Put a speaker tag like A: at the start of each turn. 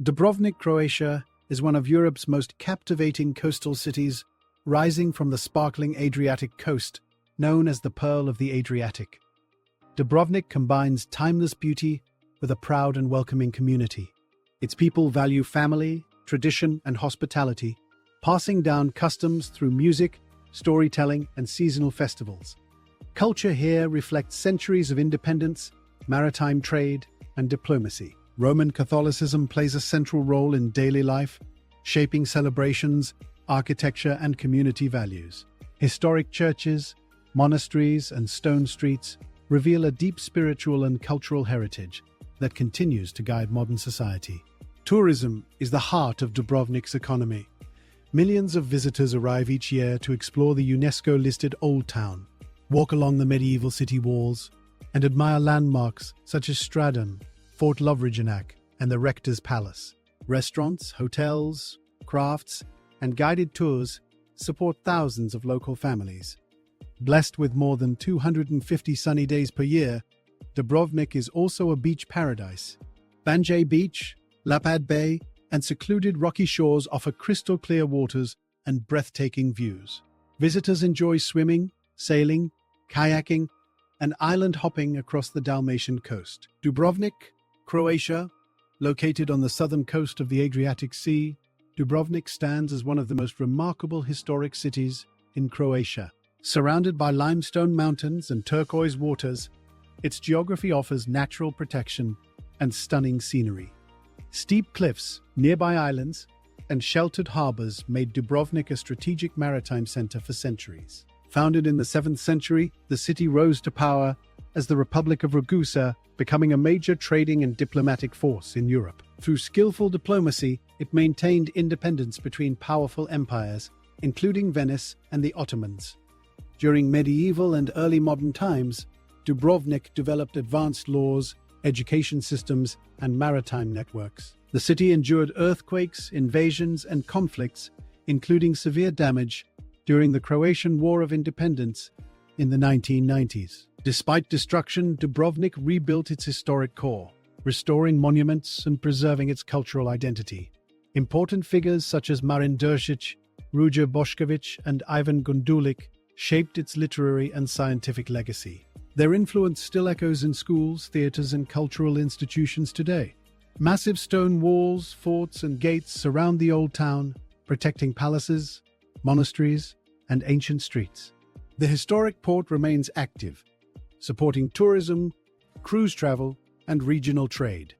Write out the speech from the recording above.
A: Dubrovnik, Croatia, is one of Europe's most captivating coastal cities, rising from the sparkling Adriatic coast, known as the Pearl of the Adriatic. Dubrovnik combines timeless beauty with a proud and welcoming community. Its people value family, tradition, and hospitality, passing down customs through music, storytelling, and seasonal festivals. Culture here reflects centuries of independence, maritime trade, and diplomacy. Roman Catholicism plays a central role in daily life, shaping celebrations, architecture, and community values. Historic churches, monasteries, and stone streets reveal a deep spiritual and cultural heritage that continues to guide modern society. Tourism is the heart of Dubrovnik's economy. Millions of visitors arrive each year to explore the UNESCO-listed Old Town, walk along the medieval city walls, and admire landmarks such as Stradun, Fort Lovrijenac, and the Rector's Palace. Restaurants, hotels, crafts, and guided tours support thousands of local families. Blessed with more than 250 sunny days per year, Dubrovnik is also a beach paradise. Banjay Beach, Lapad Bay, and secluded rocky shores offer crystal-clear waters and breathtaking views. Visitors enjoy swimming, sailing, kayaking, and island hopping across the Dalmatian coast. Dubrovnik, Croatia, located on the southern coast of the Adriatic Sea, Dubrovnik stands as one of the most remarkable historic cities in Croatia. Surrounded by limestone mountains and turquoise waters, its geography offers natural protection and stunning scenery. Steep cliffs, nearby islands, and sheltered harbors made Dubrovnik a strategic maritime center for centuries. Founded in the 7th century, the city rose to power as the Republic of Ragusa, becoming a major trading and diplomatic force in Europe. Through skillful diplomacy, it maintained independence between powerful empires, including Venice and the Ottomans. During medieval and early modern times, Dubrovnik developed advanced laws, education systems, and maritime networks. The city endured earthquakes, invasions, and conflicts, including severe damage during the Croatian War of Independence in the 1990s. Despite destruction, Dubrovnik rebuilt its historic core, restoring monuments and preserving its cultural identity. Important figures such as Marin Deršić, Ruđer Bošković, and Ivan Gundulić shaped its literary and scientific legacy. Their influence still echoes in schools, theaters, and cultural institutions today. Massive stone walls, forts, and gates surround the old town, protecting palaces, monasteries, and ancient streets. The historic port remains active, supporting tourism, cruise travel, and regional trade.